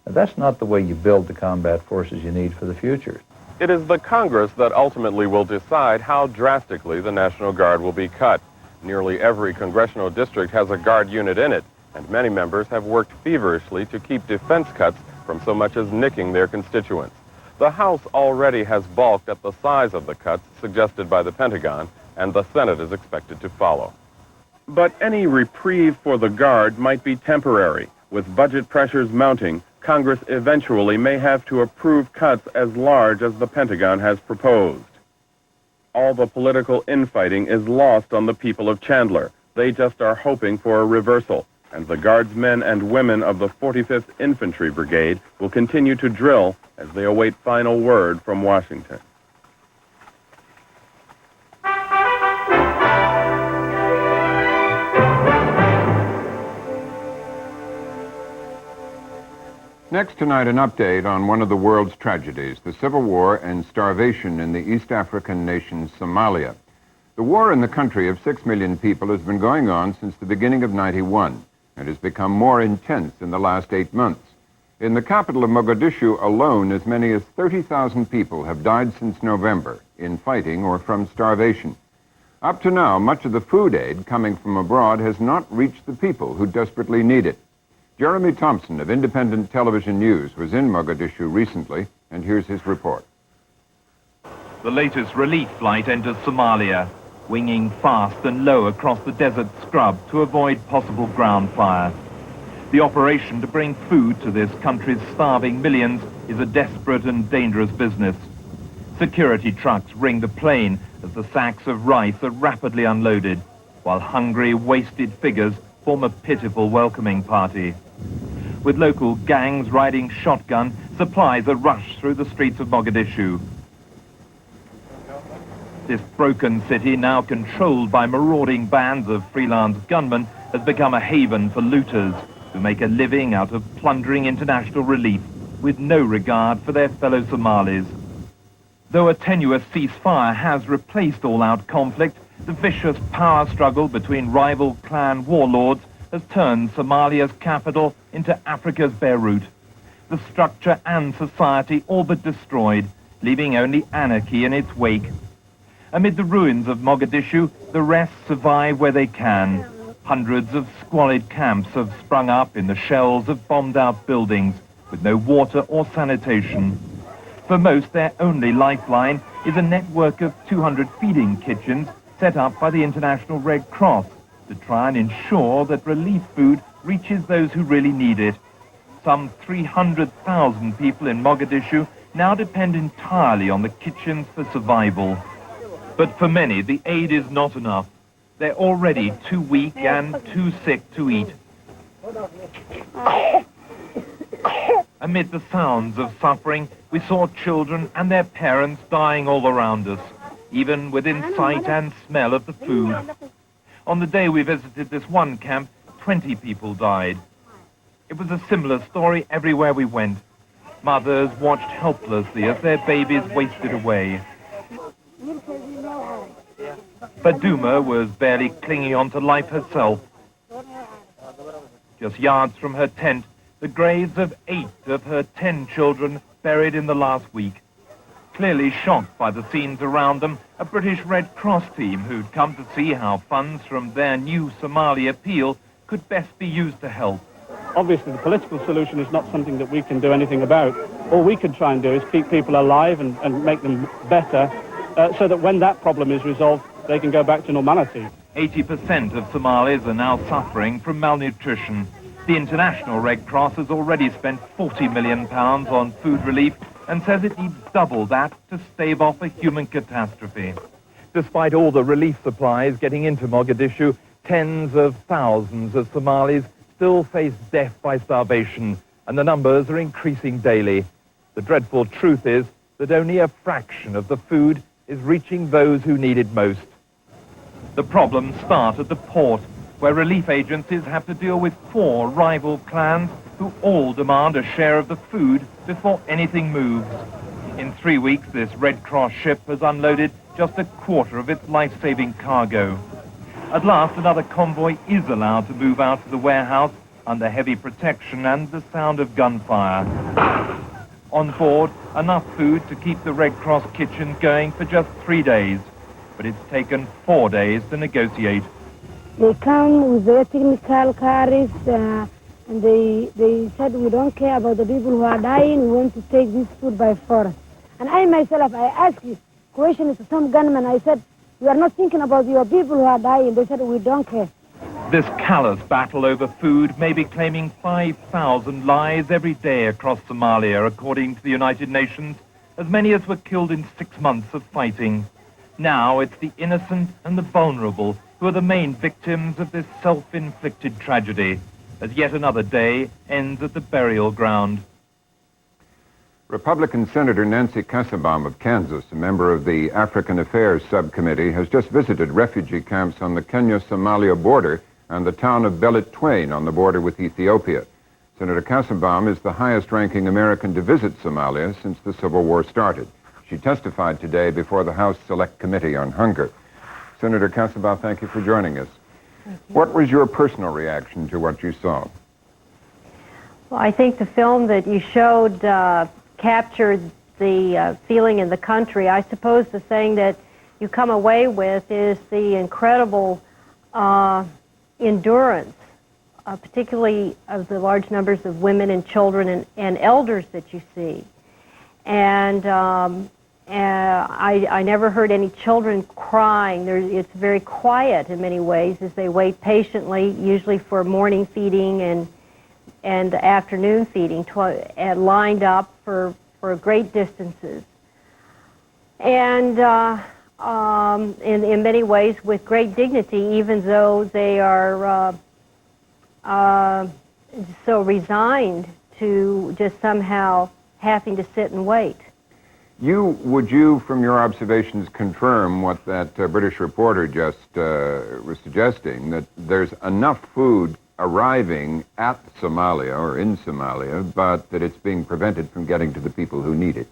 That's not the way you build the combat forces you need for the future. It is the Congress that ultimately will decide how drastically the National Guard will be cut. Nearly every congressional district has a Guard unit in it, and many members have worked feverishly to keep defense cuts from so much as nicking their constituents. The House already has balked at the size of the cuts suggested by the Pentagon, and the Senate is expected to follow. But any reprieve for the Guard might be temporary. With budget pressures mounting, Congress eventually may have to approve cuts as large as the Pentagon has proposed. All the political infighting is lost on the people of Chandler. They just are hoping for a reversal, and the Guardsmen and women of the 45th Infantry Brigade will continue to drill as they await final word from Washington. Next tonight, an update on one of the world's tragedies, the civil war and starvation in the East African nation Somalia. The war in the country of 6 million people has been going on since the beginning of '91 and has become more intense in the last 8 months. In the capital of Mogadishu alone, as many as 30,000 people have died since November in fighting or from starvation. Up to now, much of the food aid coming from abroad has not reached the people who desperately need it. Jeremy Thompson of Independent Television News was in Mogadishu recently, and here's his report. The latest relief flight enters Somalia, winging fast and low across the desert scrub to avoid possible ground fire. The operation to bring food to this country's starving millions is a desperate and dangerous business. Security trucks ring the plane as the sacks of rice are rapidly unloaded, while hungry, wasted figures form a pitiful welcoming party. With local gangs riding shotgun, supplies are rushed through the streets of Mogadishu. This broken city, now controlled by marauding bands of freelance gunmen, has become a haven for looters who make a living out of plundering international relief with no regard for their fellow Somalis. Though a tenuous ceasefire has replaced all-out conflict, the vicious power struggle between rival clan warlords has turned Somalia's capital into Africa's Beirut. The structure and society all but destroyed, leaving only anarchy in its wake. Amid the ruins of Mogadishu, the rest survive where they can. Hundreds of squalid camps have sprung up in the shells of bombed-out buildings, with no water or sanitation. For most, their only lifeline is a network of 200 feeding kitchens set up by the International Red Cross to try and ensure that relief food reaches those who really need it. Some 300,000 people in Mogadishu now depend entirely on the kitchens for survival. But for many, the aid is not enough. They're already too weak and too sick to eat. Amid the sounds of suffering, we saw children and their parents dying all around us, even within sight and smell of the food. On the day we visited this one camp, 20 people died. It was a similar story everywhere we went. Mothers watched helplessly as their babies wasted away. But Duma was barely clinging on to life herself. Just yards from her tent, the graves of 8 of her 10 children buried in the last week. Clearly shocked by the scenes around them, a British Red Cross team who'd come to see how funds from their new Somali appeal could best be used to help. Obviously, the political solution is not something that we can do anything about. All we can try and do is keep people alive and make them better so that when that problem is resolved, they can go back to normality. 80% of Somalis are now suffering from malnutrition. The International Red Cross has already spent £40 million on food relief and says it needs double that to stave off a human catastrophe. Despite all the relief supplies getting into Mogadishu, tens of thousands of Somalis still face death by starvation, and the numbers are increasing daily. The dreadful truth is that only a fraction of the food is reaching those who need it most. The problems start at the port, where relief agencies have to deal with 4 rival clans who all demand a share of the food before anything moves. In 3 weeks, this Red Cross ship has unloaded just a quarter of its life-saving cargo. At last, another convoy is allowed to move out to the warehouse under heavy protection and the sound of gunfire. On board, enough food to keep the Red Cross kitchen going for just 3 days. But it's taken 4 days to negotiate. They come with their technical cars, and they said, we don't care about the people who are dying, we want to take this food by force. And I myself, I asked questions to some gunmen, I said, you are not thinking about your people who are dying. They said, we don't care. This callous battle over food may be claiming 5,000 lives every day across Somalia, according to the United Nations, as many as were killed in 6 months of fighting. Now it's the innocent and the vulnerable who are the main victims of this self-inflicted tragedy, as yet another day ends at the burial ground. Republican Senator Nancy Kassebaum of Kansas, a member of the African Affairs Subcommittee, has just visited refugee camps on the Kenya-Somalia border and the town of Belet Twain on the border with Ethiopia. Senator Kassebaum is the highest-ranking American to visit Somalia since the Civil War started. She testified today before the House Select Committee on Hunger. Senator Kassebaum, thank you for joining us. What was your personal reaction to what you saw? Well, I think the film that you showed captured the feeling in the country. I suppose the thing that you come away with is the incredible endurance, particularly of the large numbers of women and children and elders that you see. And I never heard any children crying. It's very quiet in many ways as they wait patiently, usually for morning feeding and afternoon feeding, lined up for great distances. And in many ways with great dignity, even though they are so resigned to just somehow having to sit and wait. Would you, from your observations, confirm what that British reporter just was suggesting, that there's enough food arriving at Somalia or in Somalia, but that it's being prevented from getting to the people who need it?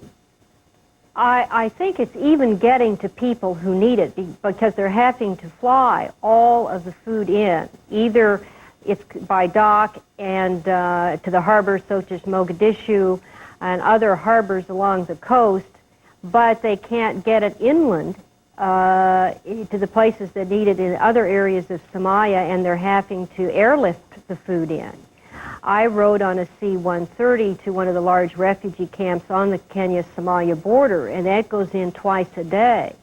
I think it's even getting to people who need it because they're having to fly all of the food in. Either it's by dock and to the harbors such as Mogadishu and other harbors along the coast, but they can't get it inland to the places that need it in other areas of Somalia, and they're having to airlift the food in. I rode on a C-130 to one of the large refugee camps on the Kenya-Somalia border, and that goes in twice a day.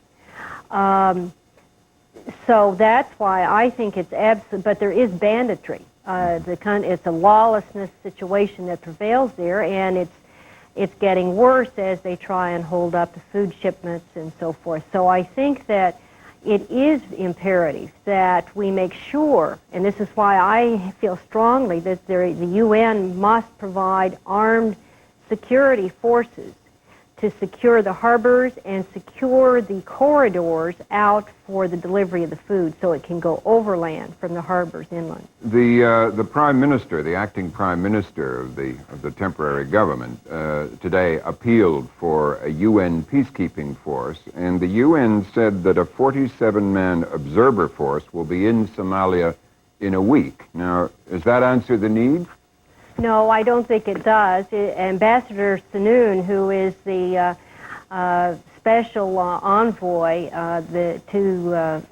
So that's why I think it's absolute, but there is banditry. It's a lawlessness situation that prevails there, and It's getting worse as they try and hold up the food shipments and so forth. So I think that it is imperative that we make sure, and this is why I feel strongly that the UN must provide armed security forces to secure the harbors and secure the corridors out for the delivery of the food so it can go overland from the harbors inland. The Prime Minister, the acting Prime Minister of the temporary government, today appealed for a UN peacekeeping force, and the UN said that a 47-man observer force will be in Somalia in a week. Now, does that answer the need? No, I don't think it does. Ambassador Sanoon, who is the special envoy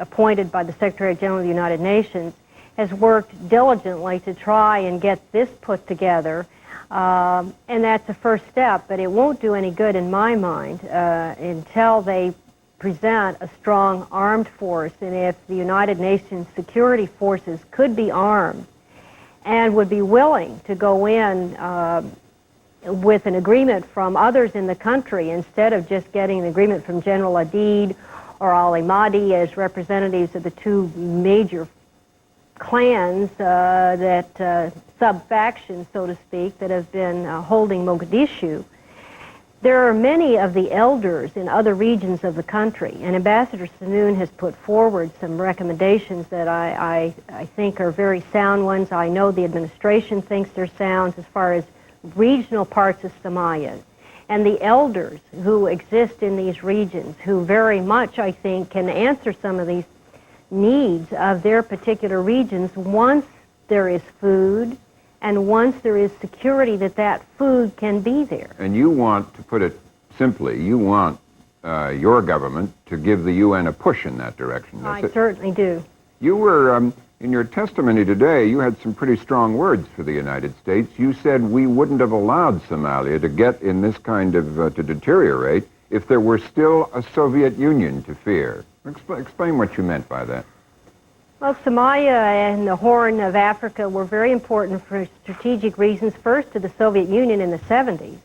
appointed by the Secretary General of the United Nations, has worked diligently to try and get this put together, and that's a first step, but it won't do any good in my mind until they present a strong armed force. And if the United Nations security forces could be armed and would be willing to go in with an agreement from others in the country instead of just getting an agreement from General Adid or Ali Mahdi as representatives of the two major clans sub-factions, so to speak, that have been holding Mogadishu. There are many of the elders in other regions of the country, and Ambassador Sanoon has put forward some recommendations that I think are very sound ones. I know the administration thinks they're sound as far as regional parts of Somalia. And the elders who exist in these regions, who very much, I think, can answer some of these needs of their particular regions once there is food, and once there is security that food can be there. And you want, to put it simply, you want your government to give the UN a push in that direction. I certainly do. You were, in your testimony today, you had some pretty strong words for the United States. You said we wouldn't have allowed Somalia to get in this kind of, to deteriorate if there were still a Soviet Union to fear. Explain what you meant by that. Well, Somalia and the Horn of Africa were very important for strategic reasons, first to the Soviet Union in the 70s.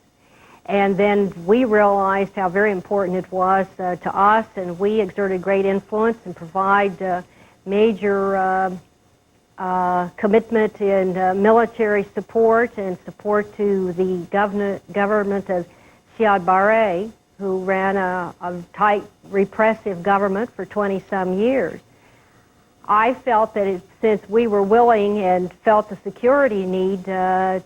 And then we realized how very important it was to us, and we exerted great influence and provide major commitment in military support and support to the government of Siad Barre, who ran a tight, repressive government for 20-some years. I felt that since we were willing and felt the security need to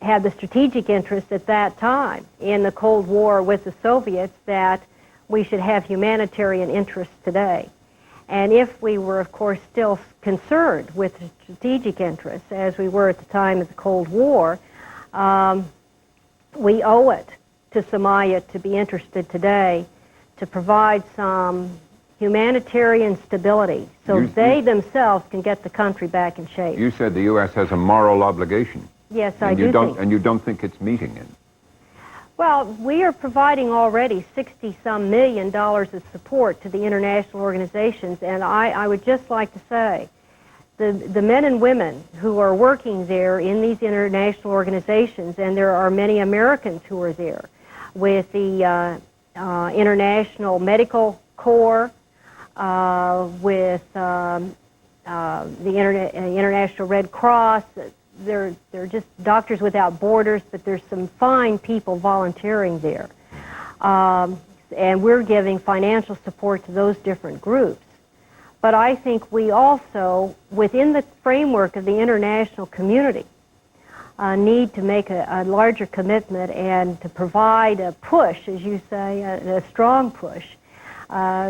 have the strategic interest at that time in the Cold War with the Soviets, that we should have humanitarian interests today. And if we were, of course, still concerned with the strategic interests, as we were at the time of the Cold War, we owe it to Somalia to be interested today to provide some humanitarian stability so they themselves can get the country back in shape. You said the U.S. has a moral obligation. Yes, I do think. And you don't think it's meeting it? Well, we are providing already $60-some million of support to the international organizations, and I would just like to say the men and women who are working there in these international organizations, and there are many Americans who are there, with the International Medical Corps, with the International Red Cross. They're just Doctors Without Borders, but there's some fine people volunteering there. And we're giving financial support to those different groups. But I think we also, within the framework of the international community, need to make a larger commitment and to provide a push, as you say, a strong push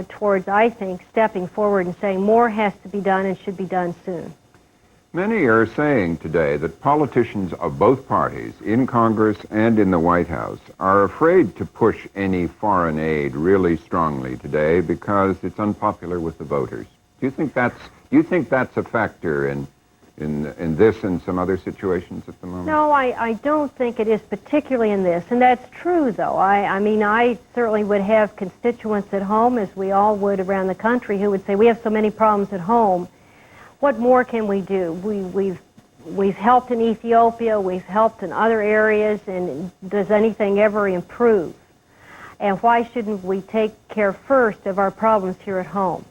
towards, I think, stepping forward and saying more has to be done and should be done soon. Many are saying today that politicians of both parties, in Congress and in the White House, are afraid to push any foreign aid really strongly today because it's unpopular with the voters. Do you think that's a factor in this and some other situations at the moment? No, I don't think it is, particularly in this. And that's true, though. I mean, I certainly would have constituents at home, as we all would around the country, who would say, we have so many problems at home. What more can we do? we've helped in Ethiopia, we've helped in other areas, and does anything ever improve? And why shouldn't we take care first of our problems here at home?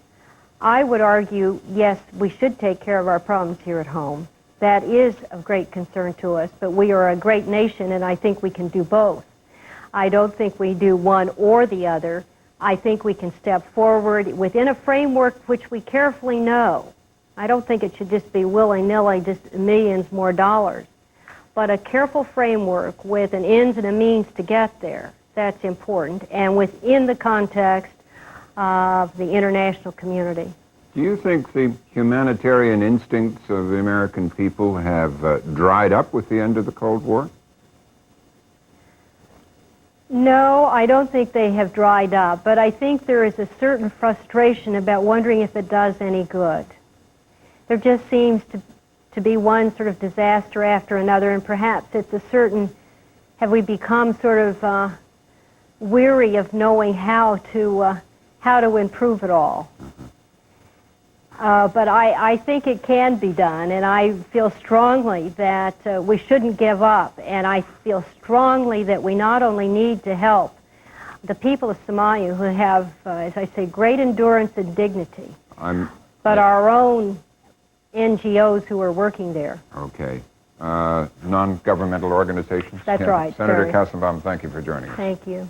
I would argue, yes, we should take care of our problems here at home. That is of great concern to us, but we are a great nation, and I think we can do both. I don't think we do one or the other. I think we can step forward within a framework which we carefully know. I don't think it should just be willy-nilly, just millions more dollars, but a careful framework with an ends and a means to get there. That's important, and within the context of the international community. Do you think the humanitarian instincts of the American people have dried up with the end of the Cold War? No, I don't think they have dried up, but I think there is a certain frustration about wondering if it does any good. There just seems to be one sort of disaster after another, and perhaps it's a certain, have we become sort of weary of knowing how to improve it all. But I think it can be done, and I feel strongly that we shouldn't give up, and I feel strongly that we not only need to help the people of Somalia who have, as I say, great endurance and dignity, but our own NGOs who are working there. Okay. Non-governmental organizations? That's right. Senator Kassenbaum, thank you for joining us. Thank you.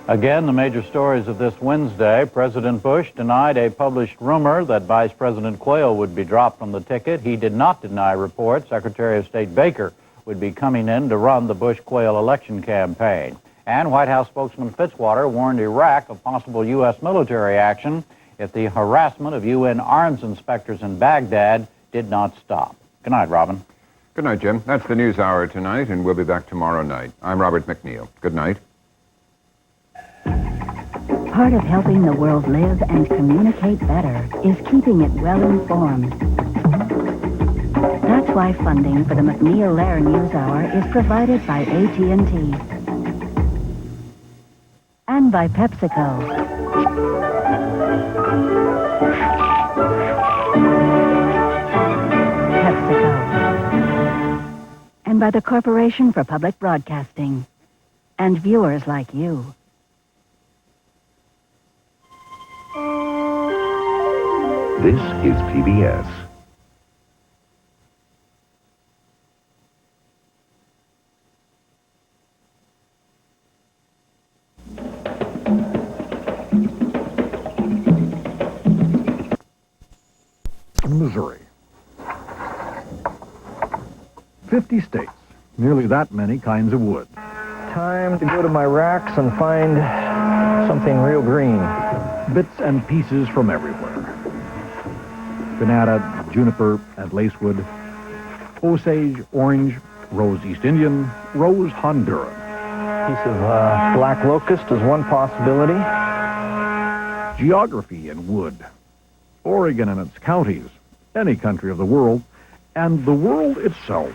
Again, the major stories of this Wednesday. President Bush denied a published rumor that Vice President Quayle would be dropped from the ticket. He did not deny reports Secretary of State Baker would be coming in to run the Bush-Quayle election campaign. And White House spokesman Fitzwater warned Iraq of possible U.S. military action if the harassment of UN arms inspectors in Baghdad did not stop. Good night, Robin. Good night, Jim. That's the NewsHour tonight, and we'll be back tomorrow night. I'm Robert MacNeil. Good night. Part of helping the world live and communicate better is keeping it well informed. That's why funding for the MacNeil-Lehrer NewsHour is provided by AT&T and by PepsiCo. And by the Corporation for Public Broadcasting and viewers like you. This is PBS. Missouri. 50 states, nearly that many kinds of wood. Time to go to my racks and find something real green. Bits and pieces from everywhere. Banana, juniper, and lacewood. Osage, orange, rose East Indian, rose Honduran. Piece of black locust is one possibility. Geography in wood. Oregon and its counties, any country of the world, and the world itself.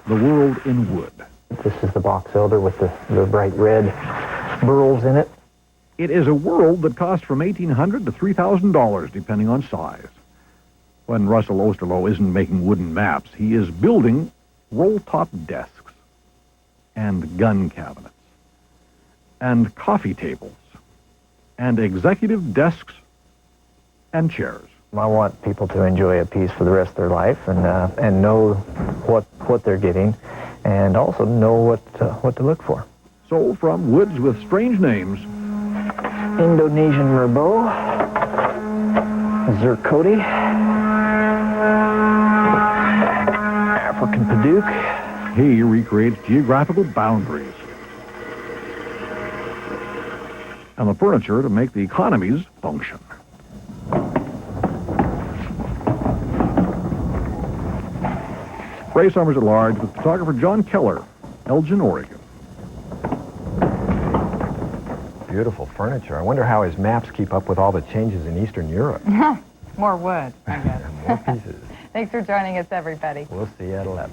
The world in wood. This is the box elder with the bright red burls in it. It is a world that costs from $1,800 to $3,000, depending on size. When Russell Osterloh isn't making wooden maps, he is building roll-top desks and gun cabinets and coffee tables and executive desks and chairs. I want people to enjoy a piece for the rest of their life and know what they're getting and also know what to look for. So from woods with strange names, Indonesian Merbeau, Zircoti, African Padauk. He recreates geographical boundaries and the furniture to make the economies function. Ray Summers at Large with photographer John Keller, Elgin, Oregon. Beautiful furniture. I wonder how his maps keep up with all the changes in Eastern Europe. More wood, I guess. More pieces. Thanks for joining us, everybody. We'll see you at 11.